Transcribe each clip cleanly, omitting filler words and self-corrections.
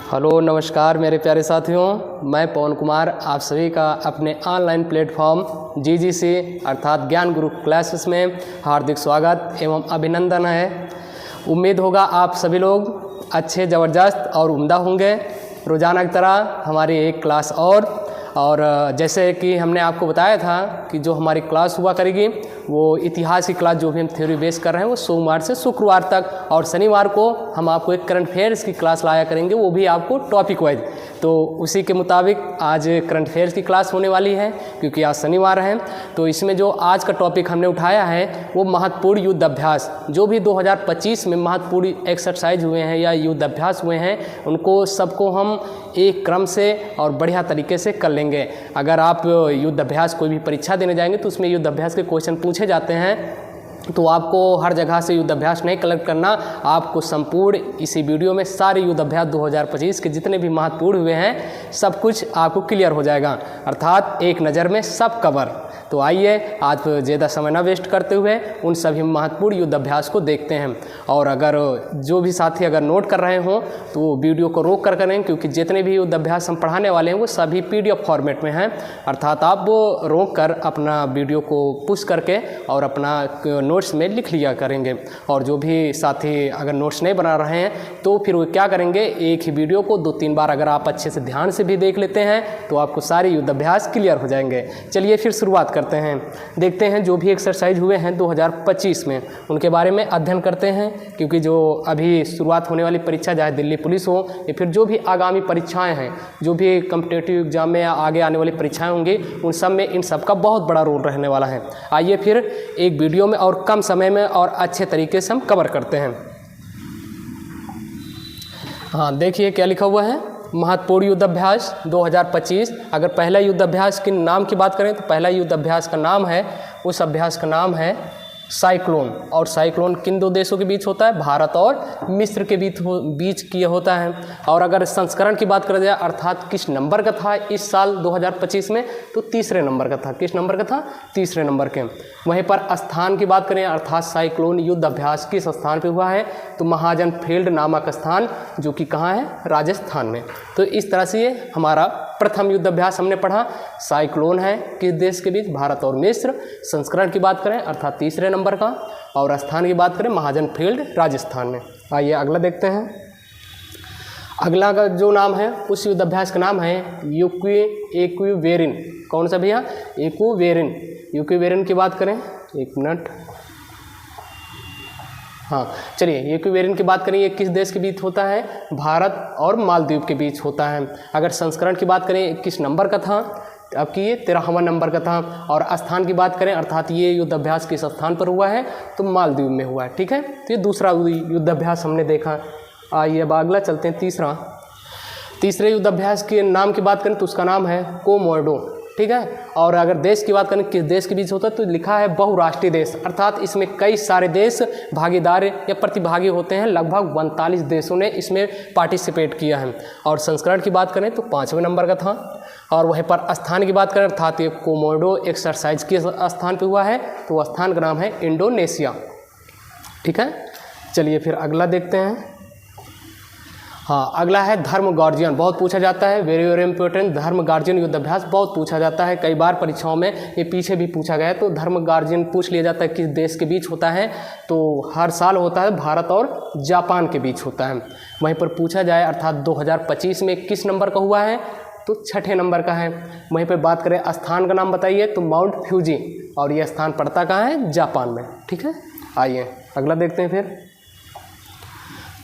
Hello नमस्कार मेरे प्यारे साथियों, मैं पवन कुमार आप सभी का अपने ऑनलाइन प्लेटफॉर्म जीजीसी अर्थात ज्ञान गुरु क्लासेस में हार्दिक स्वागत एवं अभिनंदन है। उम्मीद होगा आप सभी लोग अच्छे ज़बरदस्त और उम्दा होंगे। रोज़ाना की तरह हमारी एक क्लास और जैसे कि हमने आपको बताया था कि जो हमारी क्लास हुआ करेगी वो इतिहास की क्लास जो भी हम थ्योरी बेस कर रहे हैं वो सोमवार से शुक्रवार तक, और शनिवार को हम आपको एक करंट अफेयर्स की क्लास लाया करेंगे, वो भी आपको टॉपिक वाइज। तो उसी के मुताबिक आज करंट अफेयर्स की क्लास होने वाली है क्योंकि आज शनिवार है। तो इसमें जो आज का टॉपिक हमने उठाया है वो महत्वपूर्ण युद्ध अभ्यास, जो भी 2025 में महत्वपूर्ण एक्सरसाइज हुए हैं या युद्ध अभ्यास हुए हैं उनको सबको हम एक क्रम से और बढ़िया तरीके से कर लेंगे। अगर आप युद्ध अभ्यास कोई भी परीक्षा देने जाएंगे तो उसमें युद्ध अभ्यास के क्वेश्चन पूछे जाते हैं, तो आपको हर जगह से युद्ध अभ्यास नहीं कलेक्ट करना, आपको संपूर्ण इसी वीडियो में सारे युद्ध अभ्यास 2025 के जितने भी महत्वपूर्ण हुए हैं सब कुछ आपको क्लियर हो जाएगा, अर्थात एक नज़र में सब कवर। तो आइए आज ज़्यादा समय न वेस्ट करते हुए उन सभी महत्वपूर्ण युद्ध अभ्यास को देखते हैं। और अगर जो भी साथी अगर नोट कर रहे हों तो वीडियो को रोक कर करें, क्योंकि जितने भी युद्ध अभ्यास हम पढ़ाने वाले हैं वो सभी PDF फॉर्मेट में हैं, अर्थात आप वो रोक कर अपना वीडियो को पुश करके और अपना नोट्स में लिख लिया करेंगे। और जो भी साथी अगर नोट्स नहीं बना रहे हैं तो फिर वो क्या करेंगे, एक ही वीडियो को 2-3 बार अगर आप अच्छे से ध्यान से भी देख लेते हैं तो आपको सारे युद्ध अभ्यास क्लियर हो जाएंगे। चलिए फिर शुरुआत करते हैं, देखते हैं जो भी एक्सरसाइज हुए हैं 2025 में उनके बारे में अध्ययन करते हैं, क्योंकि जो अभी शुरुआत होने वाली परीक्षा चाहे दिल्ली पुलिस हो या फिर जो भी आगामी परीक्षाएं हैं, जो भी कॉम्पिटिटिव एग्जाम में या आगे आने वाली परीक्षाएं होंगी उन सब में इन सब का बहुत बड़ा रोल रहने वाला है। आइए फिर एक वीडियो में और कम समय में और अच्छे तरीके से हम कवर करते हैं। हाँ देखिए क्या लिखा हुआ है, महत्वपूर्ण युद्ध अभ्यास 2025। अगर पहला युद्ध अभ्यास के नाम की बात करें तो पहला युद्ध अभ्यास का नाम है, उस अभ्यास का नाम है साइक्लोन। और साइक्लोन किन दो देशों के बीच होता है, भारत और मिस्र के बीच किया होता है। और अगर संस्करण की बात करें जाए अर्थात किस नंबर का था इस साल 2025 में, तो तीसरे नंबर का था। किस नंबर का था, तीसरे नंबर के। वहीं पर स्थान की बात करें अर्थात साइक्लोन युद्ध अभ्यास किस स्थान पर हुआ है, तो महाजन फील्ड नामक स्थान जो कि कहाँ है, राजस्थान में। तो इस तरह से ये हमारा प्रथम युद्ध अभ्यास हमने पढ़ा। साइक्लोन है किस देश के बीच, भारत और मिस्र। संस्करण की बात करें अर्थात तीसरे नंबर का, और स्थान की बात करें महाजन फील्ड राजस्थान में। आइए अगला देखते हैं। अगला का जो नाम है उस युद्ध अभ्यास का नाम है एक्विवेरिन। कौन सा भैया, एक्विवेरिन। एक्विवेरिन की बात करें, एक मिनट, हाँ चलिए एक्विवेरिन की बात करें, ये किस देश के बीच होता है, भारत और मालदीव के बीच होता है। अगर संस्करण की बात करें किस नंबर का था, अब कि ये 13वां नंबर का था। और स्थान की बात करें अर्थात ये युद्ध अभ्यास किस स्थान पर हुआ है, तो मालदीव में हुआ है। ठीक है, तो ये दूसरा युद्ध अभ्यास हमने देखा। आइए अब अगला चलते हैं, तीसरे युद्ध अभ्यास के नाम की बात करें तो उसका नाम है कोमोडो। ठीक है, और अगर देश की बात करें किस देश के बीच होता है तो लिखा है बहुराष्ट्रीय देश, अर्थात इसमें कई सारे देश भागीदार या प्रतिभागी होते हैं। लगभग 42 देशों ने इसमें पार्टिसिपेट किया है। और संस्करण की बात करें तो 5वें नंबर का था। और वहीं पर स्थान की बात करें अर्थात ये कोमोडो एक्सरसाइज किस स्थान पर हुआ है, तो वह स्थान का नाम है इंडोनेशिया। ठीक है, चलिए फिर अगला देखते हैं। हाँ अगला है धर्म गार्जियन, बहुत पूछा जाता है, वेरी वेरी इंपॉर्टेंट। धर्म गार्जियन युद्ध अभ्यास बहुत पूछा जाता है, कई बार परीक्षाओं में ये पीछे भी पूछा गया है। तो धर्म गार्जियन पूछ लिया जाता है किस देश के बीच होता है, तो हर साल होता है भारत और जापान के बीच होता है। वहीं पर पूछा जाए अर्थात 2025 में किस नंबर का हुआ है, तो 6ठे नंबर का है। वहीं पर बात करें स्थान का नाम बताइए, तो माउंट फ्यूजी, और यह स्थान पड़ता कहाँ है, जापान में। ठीक है, आइए अगला देखते हैं फिर।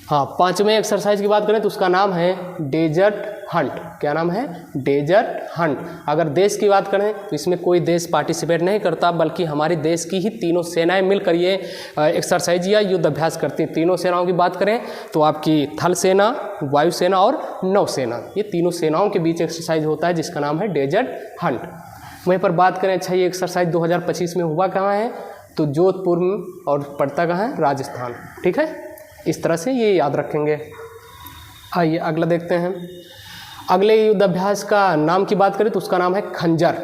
हाँ 5वें एक्सरसाइज की बात करें तो उसका नाम है डेजर्ट हंट। क्या नाम है, डेजर्ट हंट। अगर देश की बात करें तो इसमें कोई देश पार्टिसिपेट नहीं करता, बल्कि हमारे देश की ही तीनों सेनाएं मिलकर ये एक्सरसाइज या युद्ध अभ्यास करती हैं। तीनों सेनाओं की बात करें तो आपकी थल सेना, वायुसेना और नौसेना, ये तीनों सेनाओं के बीच एक्सरसाइज होता है जिसका नाम है डेजर्ट हंट। वहीं पर बात करें अच्छा ये एक्सरसाइज 2025 में हुआ कहाँ है, तो जोधपुर में, और पड़ता कहाँ है, राजस्थान। ठीक है, इस तरह से ये याद रखेंगे। आइए अगला देखते हैं। अगले युद्ध अभ्यास का नाम की बात करें तो उसका नाम है खंजर।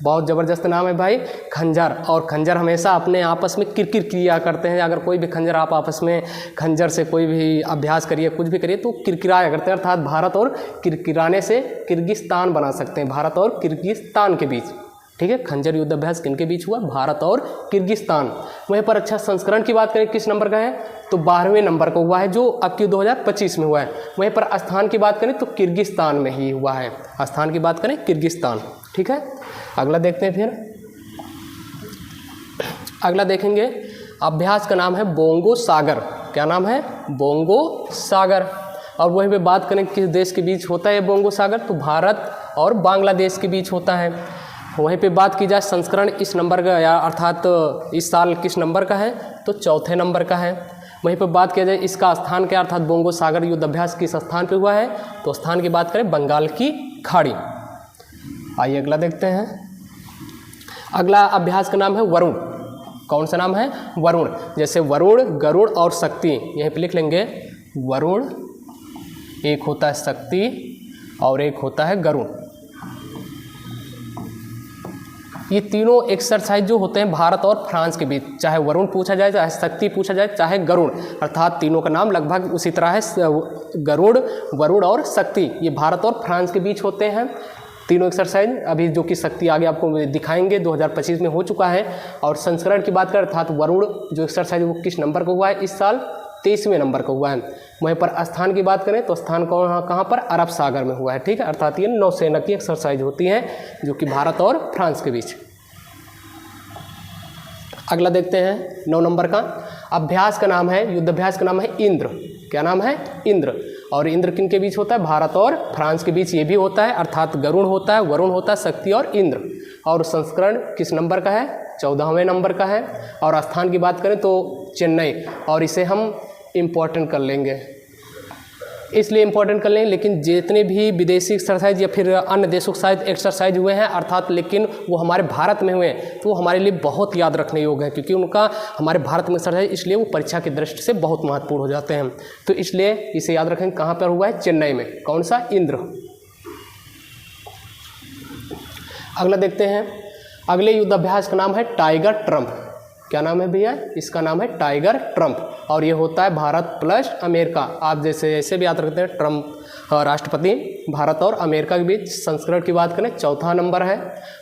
बहुत ज़बरदस्त नाम है भाई, खंजर। और खंजर हमेशा अपने आपस में किरकिर किया करते हैं। अगर कोई भी खंजर आप आपस में खंजर से कोई भी अभ्यास करिए, कुछ भी करिए तो किरकिराया करते हैं, अर्थात भारत और किरकिराने से किर्गिस्तान बना सकते हैं, भारत और किर्गिस्तान के बीच। ठीक है, खंजर युद्ध अभ्यास किनके बीच हुआ? भारत और किर्गिस्तान। वहीं पर अच्छा संस्करण की बात करें किस नंबर का है? तो 12वें नंबर का हुआ है, जो अब की 2025 में हुआ है। वहीं पर स्थान की बात करें तो किर्गिस्तान में ही हुआ है। स्थान की बात करें किर्गिस्तान। ठीक है, अगला देखते हैं। फिर अगला देखेंगे, अभ्यास का नाम है बोंगो सागर। क्या नाम है? बोंगो सागर। और वहीं पे बात करें किस देश के बीच होता है बोंगो सागर? तो भारत और बांग्लादेश के बीच होता है। वहीं पे बात की जाए संस्करण इस नंबर का, या अर्थात इस साल किस नंबर का है? तो चौथे नंबर का है। वहीं पे बात किया जाए इसका स्थान क्या, अर्थात बोंगो सागर युद्ध अभ्यास किस स्थान पे हुआ है? तो स्थान की बात करें बंगाल की खाड़ी। आइए अगला देखते हैं। अगला अभ्यास का नाम है वरुण। कौन सा नाम है? वरुण। जैसे वरुण, गरुड़ और शक्ति, यहीं पे लिख लेंगे। वरुण एक होता है शक्ति और एक होता है गरुड़। ये तीनों एक्सरसाइज जो होते हैं भारत और फ्रांस के बीच, चाहे वरुण पूछा जाए, चाहे शक्ति पूछा जाए, चाहे गरुड़, अर्थात तीनों का नाम लगभग उसी तरह है। गरुड़, वरुण और शक्ति, ये भारत और फ्रांस के बीच होते हैं तीनों एक्सरसाइज। अभी जो कि शक्ति आगे आपको दिखाएंगे 2025 में हो चुका है। और संस्करण की बात करें अर्थात वरुण जो एक्सरसाइज वो किस नंबर का हुआ है? इस साल 23वें नंबर का हुआ है। वहीं पर स्थान की बात करें तो स्थान कहाँ पर? अरब सागर में हुआ है। ठीक है, अर्थात ये नौसेना की एक्सरसाइज होती है जो कि भारत और फ्रांस के बीच। अगला देखते हैं 9 नंबर का अभ्यास का नाम है, युद्धाभ्यास का नाम है इंद्र। क्या नाम है? इंद्र। और इंद्र किन के बीच होता है? भारत और फ्रांस के बीच ये भी होता है, अर्थात गरुड़ होता है, वरुण होता है, शक्ति और इंद्र। और संस्करण किस नंबर का है? 14वें नंबर का है। और स्थान की बात करें तो चेन्नई, और इसे हम इम्पोर्टेंट कर लेंगे, इसलिए इम्पोर्टेंट कर लेंगे। लेकिन जितने भी विदेशी एक्सरसाइज या फिर अन्य देशों के साथ एक्सरसाइज हुए हैं, अर्थात लेकिन वो हमारे भारत में हुए हैं, तो वो हमारे लिए बहुत याद रखने योग्य है, क्योंकि उनका हमारे भारत में एक्सरसाइज, इसलिए वो परीक्षा की दृष्टि से बहुत महत्वपूर्ण हो जाते हैं। तो इसलिए इसे याद रखें। कहाँ पर हुआ है? चेन्नई में। कौन सा? इंद्र। अगला देखते हैं। अगले युद्धाभ्यास का नाम है टाइगर ट्रम्प। क्या नाम है भैया? इसका नाम है टाइगर ट्रम्प। और ये होता है भारत प्लस अमेरिका। आप जैसे ऐसे भी याद रखते हैं, ट्रम्प राष्ट्रपति, भारत और अमेरिका के बीच। संस्करण की बात करें 4था नंबर है।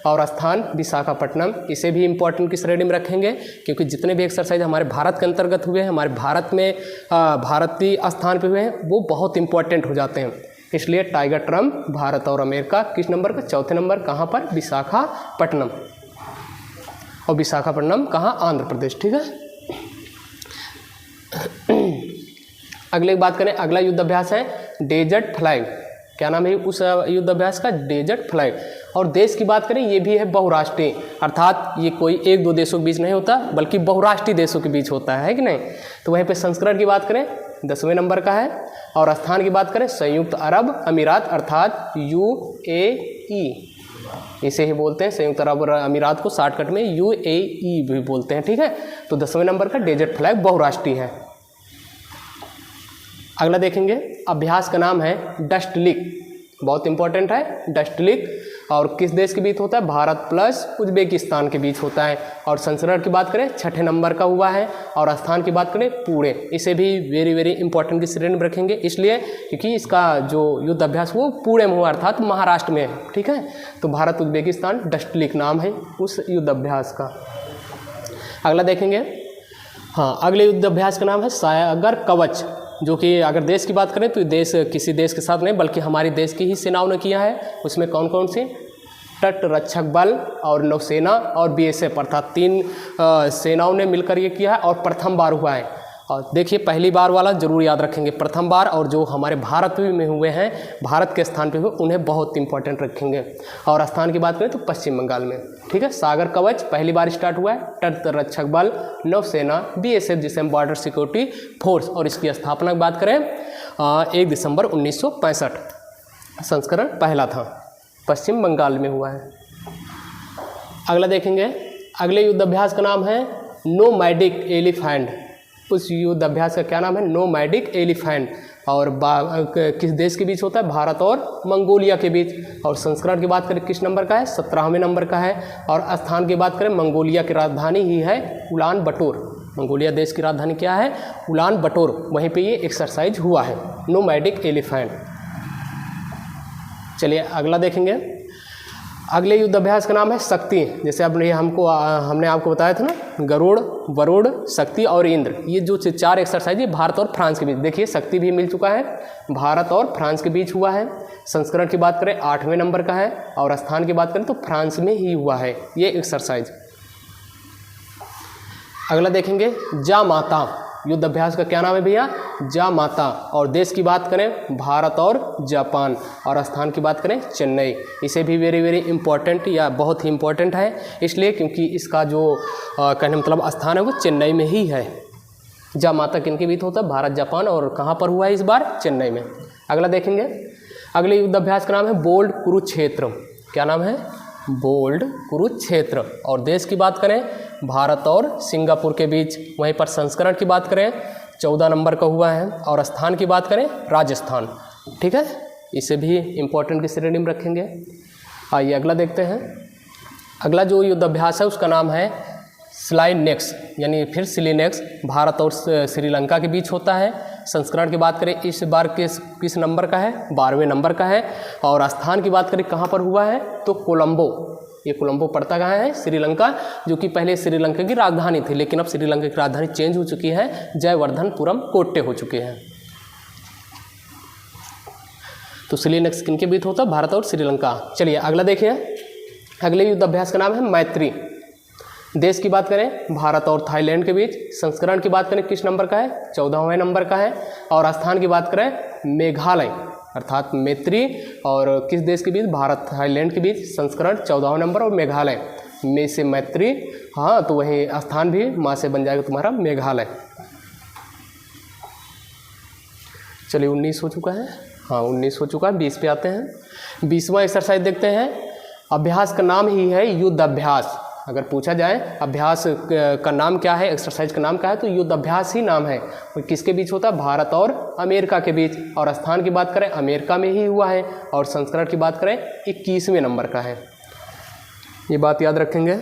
और स्थान विशाखापट्टनम। इसे भी इंपॉर्टेंट की श्रेणी में रखेंगे, क्योंकि जितने भी एक्सरसाइज हमारे भारत के अंतर्गत हुए हैं, हमारे भारत में भारतीय स्थान पे हुए हैं, वो बहुत इंपॉर्टेंट हो जाते हैं। इसलिए टाइगर ट्रम्प, भारत और अमेरिका किस नंबर पर? 4थे नंबर। कहाँ पर? विशाखापट्टनम। और विशाखापट्टनम कहाँ? आंध्र प्रदेश। ठीक है, अगले की बात करें। अगला युद्धाभ्यास है डेजर्ट फ्लैग। क्या नाम है उस युद्धाभ्यास का? Desert flag. और देश की बात करें ये भी है बहुराष्ट्रीय, अर्थात ये कोई 1-2 देशों के बीच नहीं होता, बल्कि बहुराष्ट्रीय देशों के बीच होता है कि नहीं? तो वहीं पे संस्करण की बात करें 10वें नंबर का है। और स्थान की बात करें संयुक्त अरब अमीरात, अर्थात UAE, इसे ही बोलते हैं। संयुक्त अरब अमीरात को शॉर्टकट में UAE भी बोलते हैं। ठीक है, तो 10वें नंबर का डेजर्ट फ्लैग बहुराष्ट्रीय है। अगला देखेंगे। अभ्यास का नाम है डस्टलिक। बहुत इंपॉर्टेंट है डस्टलिक। और किस देश के बीच होता है? भारत प्लस उज्बेकिस्तान के बीच होता है। और संस्करण की बात करें 6ठे नंबर का हुआ है। और स्थान की बात करें पुणे। इसे भी वेरी वेरी इंपॉर्टेंट की श्रेणी में रखेंगे, इसलिए क्योंकि इसका जो युद्ध अभ्यास वो पुणे में हुआ, अर्थात महाराष्ट्र में है। ठीक है, तो भारत उज्बेकिस्तान डस्टलिक नाम है उस युद्ध अभ्यास का। अगला देखेंगे। हाँ, अगले युद्ध अभ्यास का नाम है सागर कवच, जो कि अगर देश की बात करें तो देश किसी देश के साथ नहीं, बल्कि हमारी देश की ही सेनाओं ने किया है। उसमें कौन कौन सी? तट रक्षक बल और नौसेना और BSF, अर्थात 3 सेनाओं ने मिलकर ये किया है। और प्रथम बार हुआ है। और देखिए पहली बार वाला जरूर याद रखेंगे, प्रथम बार। और जो हमारे भारत में हुए हैं, भारत के स्थान पे हुए, उन्हें बहुत इंपॉर्टेंट रखेंगे। और स्थान की बात करें तो पश्चिम बंगाल में। ठीक है, सागर कवच पहली बार स्टार्ट हुआ है। तट रक्षक बल, नौसेना, BSF जिसे हम बॉर्डर सिक्योरिटी फोर्स। और इसकी स्थापना की बात करें 1 दिसंबर 1965। संस्करण पहला था, पश्चिम बंगाल में हुआ है। अगला देखेंगे। अगले युद्धाभ्यास का नाम है नोमैडिक एलिफेंट। उस युद्ध अभ्यास का क्या नाम है? Nomadic elephant. और किस देश के बीच होता है? भारत और मंगोलिया के बीच। और संस्करण की बात करें किस नंबर का है? 17वें नंबर का है। और स्थान की बात करें, मंगोलिया की राजधानी ही है उलान बटोर। मंगोलिया देश की राजधानी क्या है? उलान बटोर। वहीं पे ये एक्सरसाइज हुआ है, नोमैडिक एलिफेंट। चलिए अगला देखेंगे। अगले युद्ध अभ्यास का नाम है शक्ति। जैसे हमने आपको बताया था ना, गरुड़, वरुड़, शक्ति और इंद्र, ये जो 4 एक्सरसाइज, ये भारत और फ्रांस के बीच। देखिए शक्ति भी मिल चुका है, भारत और फ्रांस के बीच हुआ है। संस्करण की बात करें 8वें नंबर का है। और स्थान की बात करें तो फ्रांस में ही हुआ है ये एक्सरसाइज। अगला देखेंगे जामाता। युद्ध अभ्यास का क्या नाम है भैया? जामाता। और देश की बात करें भारत और जापान। और स्थान की बात करें चेन्नई। इसे भी वेरी वेरी इंपॉर्टेंट या बहुत ही इंपॉर्टेंट है, इसलिए क्योंकि इसका जो कहने मतलब स्थान है वो चेन्नई में ही है। जामाता किनके बीच होता है? भारत जापान। और कहाँ पर हुआ है इस बार? चेन्नई में। अगला देखेंगे। अगले युद्ध अभ्यास का नाम है बोल्ड कुरुक्षेत्र। क्या नाम है? बोल्ड कुरुक्षेत्र। और देश की बात करें भारत और सिंगापुर के बीच। वहीं पर संस्करण की बात करें 14 नंबर का हुआ है। और स्थान की बात करें राजस्थान। ठीक है, इसे भी इम्पोर्टेंट की श्रेणी में रखेंगे। आइए अगला देखते हैं। अगला जो युद्ध अभ्यास है उसका नाम है स्लाइनेक्स, यानी फिर सिलिनेक्स। भारत और श्रीलंका के बीच होता है। संस्करण की बात करें इस बार किस नंबर का है? 12वें नंबर का है। और स्थान की बात करें कहाँ पर हुआ है? तो कोलंबो। ये कोलंबो पड़ता कहाँ है? श्रीलंका, जो कि पहले श्रीलंका की राजधानी थी, लेकिन अब श्रीलंका की राजधानी चेंज हो चुकी है, जयवर्धनपुरम कोट्टे हो चुके हैं। तो सिलिनेक्स किनके बीच होता है? भारत और श्रीलंका। चलिए अगला देखिए। अगले युद्ध अभ्यास का नाम है मैत्री। देश की बात करें भारत और थाईलैंड के बीच। संस्करण की बात करें किस नंबर का है? 14वें नंबर का है। और स्थान की बात करें मेघालय अर्थात मैत्री। और किस देश के बीच? भारत थाईलैंड के बीच। संस्करण 14वां नंबर और मेघालय में से मैत्री। हाँ, तो वही स्थान भी माँ से बन जाएगा तुम्हारा मेघालय। चलिए 19 हो चुका है। हाँ 19 हो चुका है, 20 पे आते हैं। 20वां एक्सरसाइज देखते हैं। अभ्यास का नाम ही है युद्ध अभ्यास। अगर पूछा जाए अभ्यास का नाम क्या है, एक्सरसाइज का नाम क्या है, तो युद्ध अभ्यास ही नाम है। और किसके बीच होता है? भारत और अमेरिका के बीच। और स्थान की बात करें अमेरिका में ही हुआ है। और संस्करण की बात करें 21वें नंबर का है। ये बात याद रखेंगे।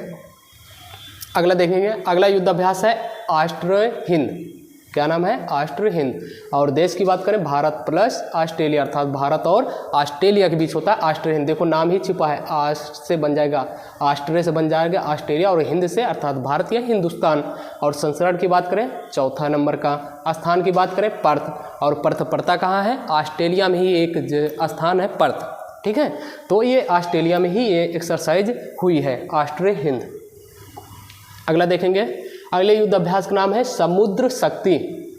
अगला देखेंगे। अगला युद्ध अभ्यास है ऑस्ट्रो हिंद। क्या नाम है? ऑस्ट्रो हिंद। और देश की बात करें भारत प्लस ऑस्ट्रेलिया अर्थात भारत और ऑस्ट्रेलिया के बीच होता है ऑस्ट्रो हिंद। देखो नाम ही छिपा है, आस्ट से बन जाएगा, ऑस्ट्रे से बन जाएगा ऑस्ट्रेलिया, और हिंद से अर्थात भारत या हिंदुस्तान। और संस्करण की बात करें 4 नंबर का। स्थान की बात करें पर्थ। और पर्थ पड़ता कहाँ है? ऑस्ट्रेलिया में ही एक स्थान है पर्थ। ठीक है, तो ये ऑस्ट्रेलिया में ही ये एक्सरसाइज हुई है, ऑस्ट्रो हिंद। अगला देखेंगे। अगले युद्ध अभ्यास का नाम है समुद्र शक्ति।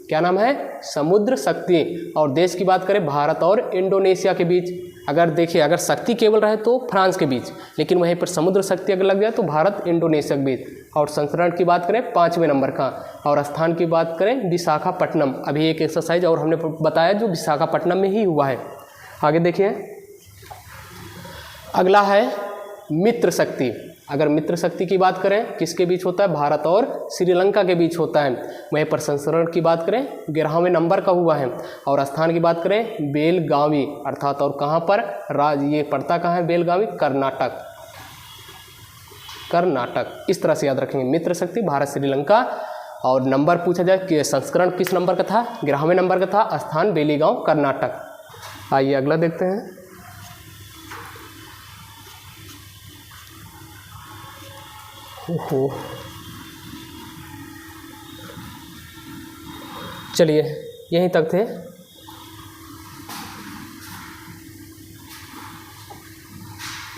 क्या नाम है? समुद्र शक्ति। और देश की बात करें भारत और इंडोनेशिया के बीच। अगर देखिए अगर शक्ति केवल रहे तो फ्रांस के बीच, लेकिन वहीं पर समुद्र शक्ति अगर लग जाए तो भारत इंडोनेशिया के बीच। और संस्करण की बात करें 5वें नंबर का। और स्थान की बात करें विशाखापट्टनम। अभी एक एक्सरसाइज और हमने बताया जो विशाखापट्टनम में ही हुआ है। आगे देखिए। अगला है मित्र शक्ति। अगर मित्र शक्ति की बात करें किसके बीच होता है? भारत और श्रीलंका के बीच होता है। वहीं पर संस्करण की बात करें 11वें नंबर का हुआ है। और स्थान की बात करें बेलगावी अर्थात, और कहाँ पर? ये पड़ता कहाँ है बेलगावी? कर्नाटक। कर्नाटक। इस तरह से याद रखेंगे, मित्र शक्ति भारत श्रीलंका। और नंबर पूछा जाए कि संस्करण किस नंबर का था? 11वें नंबर का था। स्थान बेलीगांव कर्नाटक। आइए अगला देखते हैं। ओहो, चलिए यहीं तक थे।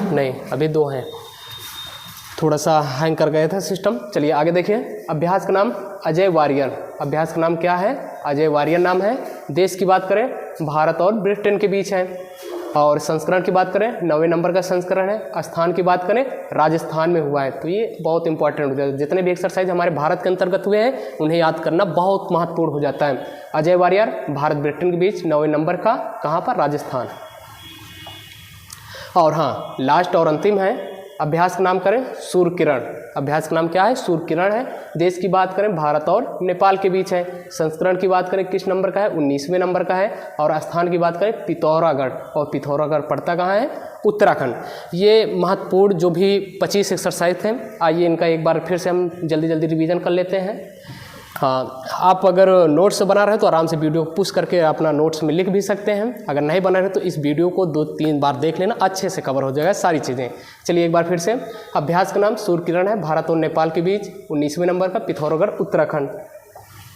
नहीं, अभी 2 हैं, थोड़ा सा हैंग कर गया था सिस्टम। चलिए आगे देखिए। अभ्यास का नाम अजय वारियर। अभ्यास का नाम क्या है? अजय वारियर नाम है। देश की बात करें भारत और ब्रिटेन के बीच है। और संस्करण की बात करें 9वें नंबर का संस्करण है। स्थान की बात करें राजस्थान में हुआ है। तो ये बहुत इंपॉर्टेंट हो जाता है। जितने भी एक्सरसाइज हमारे भारत के अंतर्गत हुए हैं उन्हें याद करना बहुत महत्वपूर्ण हो जाता है। अजय वारियर भारत ब्रिटेन के बीच 9वें नंबर का। कहाँ पर? राजस्थान। और हाँ लास्ट और अंतिम है अभ्यास का नाम करें सूर्य किरण। अभ्यास का नाम क्या है? सूर्य किरण है। देश की बात करें भारत और नेपाल के बीच है। संस्करण की बात करें किस नंबर का है? 19वें नंबर का है। और स्थान की बात करें पिथौरागढ़, और पिथौरागढ़ पड़ता कहाँ है? उत्तराखंड। ये महत्वपूर्ण जो भी 25 एक्सरसाइज थे, आइए इनका एक बार फिर से हम जल्दी जल्दी रिवीजन कर लेते हैं। हाँ, आप अगर नोट्स बना रहे हो तो आराम से वीडियो को पुश करके अपना नोट्स में लिख भी सकते हैं। अगर नहीं बना रहे तो इस वीडियो को 2-3 बार देख लेना, अच्छे से कवर हो जाएगा सारी चीज़ें। चलिए एक बार फिर से। अभ्यास का नाम सूर्य किरण है, भारत और नेपाल के बीच, 19वें नंबर का, पिथौरागढ़ उत्तराखंड।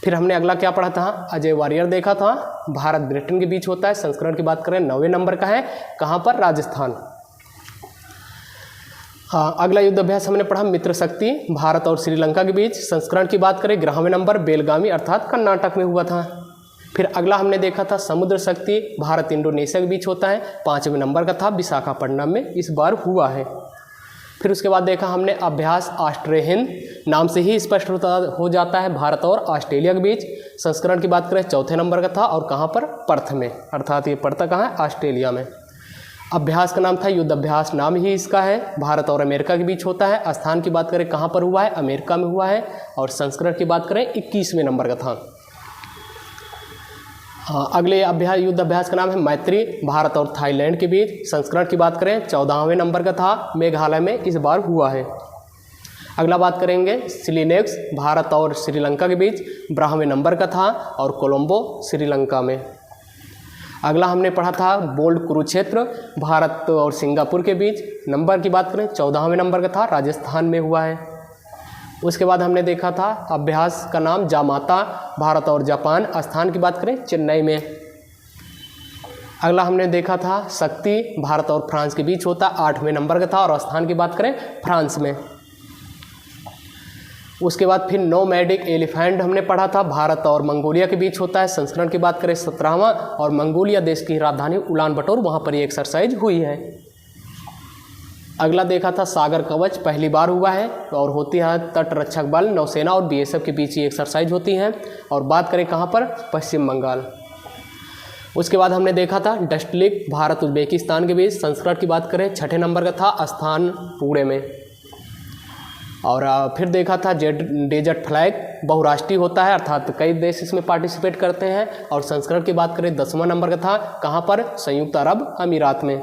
फिर हमने अगला क्या पढ़ा था? अजय वारियर देखा था, भारत ब्रिटेन के बीच होता है। संस्करण की बात करें 9वें नंबर का है, कहाँ पर? राजस्थान। हाँ, अगला युद्ध अभ्यास हमने पढ़ा मित्र शक्ति, भारत और श्रीलंका के बीच। संस्करण की बात करें 11वें नंबर, बेलगामी अर्थात कर्नाटक में हुआ था। फिर अगला हमने देखा था समुद्र शक्ति, भारत इंडोनेशिया के बीच होता है, 5वें नंबर का था, विशाखापट्टनम में इस बार हुआ है। फिर उसके बाद देखा हमने अभ्यास ऑस्ट्रे हिंद, नाम से ही स्पष्ट हो जाता है भारत और ऑस्ट्रेलिया के बीच। संस्करण की बात करें 4थे नंबर का था, और कहाँ पर? पर्थ में, अर्थात ये पड़ता कहाँ है? ऑस्ट्रेलिया में। अभ्यास का नाम था युद्ध अभ्यास, नाम ही इसका है, भारत और अमेरिका के बीच होता है। स्थान की बात करें कहाँ पर हुआ है? अमेरिका में हुआ है। और संस्करण की बात करें 21वें नंबर का था। हाँ, अगले युद्ध अभ्यास का नाम है मैत्री, भारत और थाईलैंड के बीच। संस्करण की बात करें 14वें नंबर का था, मेघालय में इस बार हुआ है। अगला बात करेंगे सिलिनेक्स, भारत और श्रीलंका के बीच, 12वें नंबर का था, और कोलंबो श्रीलंका में। अगला हमने पढ़ा था बोल्ड कुरुक्षेत्र, भारत और सिंगापुर के बीच। नंबर की बात करें 14वें नंबर का था, राजस्थान में हुआ है। उसके बाद हमने देखा था अभ्यास का नाम जामाता, भारत और जापान। स्थान की बात करें चेन्नई में। अगला हमने देखा था शक्ति, भारत और फ्रांस के बीच होता, 8वें नंबर का था, और स्थान की बात करें फ्रांस में। उसके बाद फिर नोमैडिक एलिफेंट हमने पढ़ा था, भारत और मंगोलिया के बीच होता है। संस्करण की बात करें 17वां, और मंगोलिया देश की राजधानी उलान बटोर, वहाँ पर ये एक्सरसाइज हुई है। अगला देखा था सागर कवच, पहली बार हुआ है, और होती है तट रक्षक बल, नौसेना और बीएसएफ के बीच ये एक्सरसाइज होती हैं। और बात करें कहाँ पर? पश्चिम बंगाल। उसके बाद हमने देखा था डस्टलिक, भारत उज्बेकिस्तान के बीच। संस्करण की बात करें 6ठे नंबर का था, स्थान पुणे में। और फिर देखा था डेजर्ट फ्लैग, बहुराष्ट्रीय होता है, अर्थात कई देश इसमें पार्टिसिपेट करते हैं। और संस्करण की बात करें 10वां नंबर का था, कहाँ पर? संयुक्त अरब अमीरात में।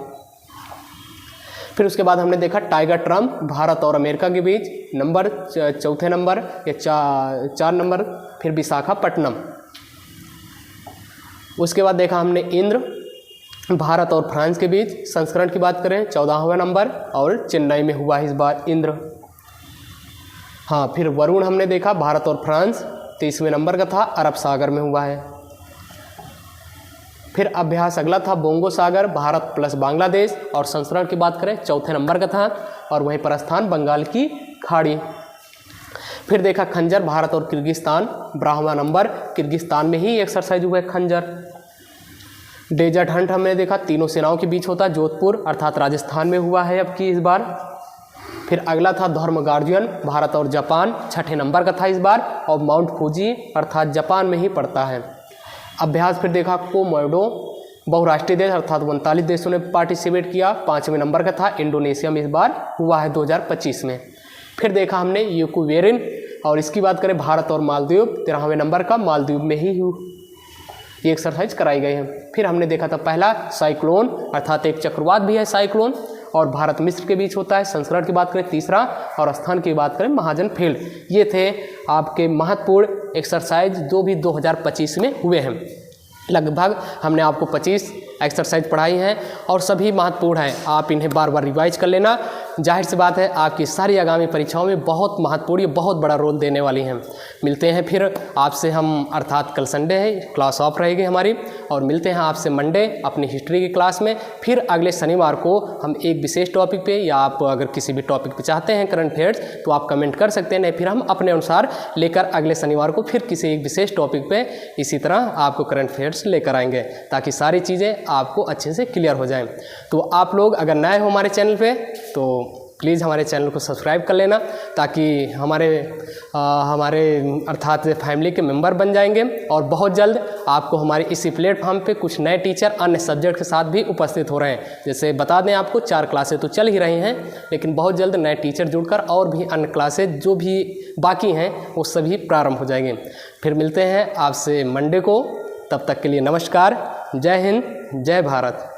फिर उसके बाद हमने देखा टाइगर ट्रम्प, भारत और अमेरिका के बीच, नंबर 4थे नंबर या 4 नंबर, फिर विशाखापट्टनम। उसके बाद देखा हमने इंद्र, भारत और फ्रांस के बीच। संस्करण की बात करें 14वां नंबर, और चेन्नई में हुआ इस बार इंद्र। हाँ, फिर वरुण हमने देखा, भारत और फ्रांस, 23वें नंबर का था, अरब सागर में हुआ है। फिर अभ्यास अगला था बोंगो सागर, भारत प्लस बांग्लादेश। और संस्करण की बात करें 4थे नंबर का था, और वहीं पर स्थान बंगाल की खाड़ी। फिर देखा खंजर, भारत और किर्गिस्तान, 12वां नंबर, किर्गिस्तान में ही एक्सरसाइज हुआ है खंजर। डेजर्ट हंट हमने देखा, तीनों सेनाओं के बीच होता है, जोधपुर अर्थात राजस्थान में हुआ है अब की इस बार। फिर अगला था धर्म गार्जियन, भारत और जापान, 6ठे नंबर का था इस बार, और माउंट फूजी अर्थात जापान में ही पड़ता है। अभ्यास फिर देखा कोमोडो, बहुराष्ट्रीय देश अर्थात 39 देशों ने पार्टिसिपेट किया, 5वें नंबर का था, इंडोनेशिया में इस बार हुआ है 2025 में। फिर देखा हमने यूकुवेरिन, और इसकी बात करें भारत और मालदीव, 13वें नंबर का, मालदीव में ही ये एक्सरसाइज कराई गई है। फिर हमने देखा था पहला साइक्लोन, अर्थात एक चक्रवात भी है साइक्लोन, और भारत मिस्र के बीच होता है। संस्करण की बात करें 3रा, और स्थान की बात करें महाजन फील्ड। ये थे आपके महत्वपूर्ण एक्सरसाइज जो भी 2025 में हुए हैं। लगभग हमने आपको 25 एक्सरसाइज पढ़ाई हैं, और सभी महत्वपूर्ण हैं। आप इन्हें बार बार रिवाइज कर लेना। जाहिर सी बात है आपकी सारी आगामी परीक्षाओं में बहुत महत्वपूर्ण, ये बहुत बड़ा रोल देने वाली हैं। मिलते हैं फिर आपसे हम, अर्थात कल संडे है, क्लास ऑफ रहेगी हमारी, और मिलते हैं आपसे मंडे अपनी हिस्ट्री की क्लास में। फिर अगले शनिवार को हम एक विशेष टॉपिक पे, या आप अगर किसी भी टॉपिक पे चाहते हैं करंट अफेयर्स, तो आप कमेंट कर सकते हैं, नहीं फिर हम अपने अनुसार लेकर अगले शनिवार को फिर किसी एक विशेष टॉपिक पे इसी तरह आपको करंट अफेयर्स लेकर आएंगे, ताकि सारी चीज़ें आपको अच्छे से क्लियर हो जाएं। तो आप लोग अगर नए हो हमारे चैनल पे तो प्लीज़ हमारे चैनल को सब्सक्राइब कर लेना, ताकि हमारे अर्थात फैमिली के मेंबर बन जाएंगे। और बहुत जल्द आपको हमारे इसी प्लेटफॉर्म पे कुछ नए टीचर अन्य सब्जेक्ट के साथ भी उपस्थित हो रहे हैं। जैसे बता दें आपको, 4 क्लासें तो चल ही रही हैं, लेकिन बहुत जल्द नए टीचर जुड़कर और भी अन्य क्लासेज जो भी बाकी हैं वो सभी प्रारंभ हो जाएंगे। फिर मिलते हैं आपसे मंडे को, तब तक के लिए नमस्कार, जय हिंद, जय भारत।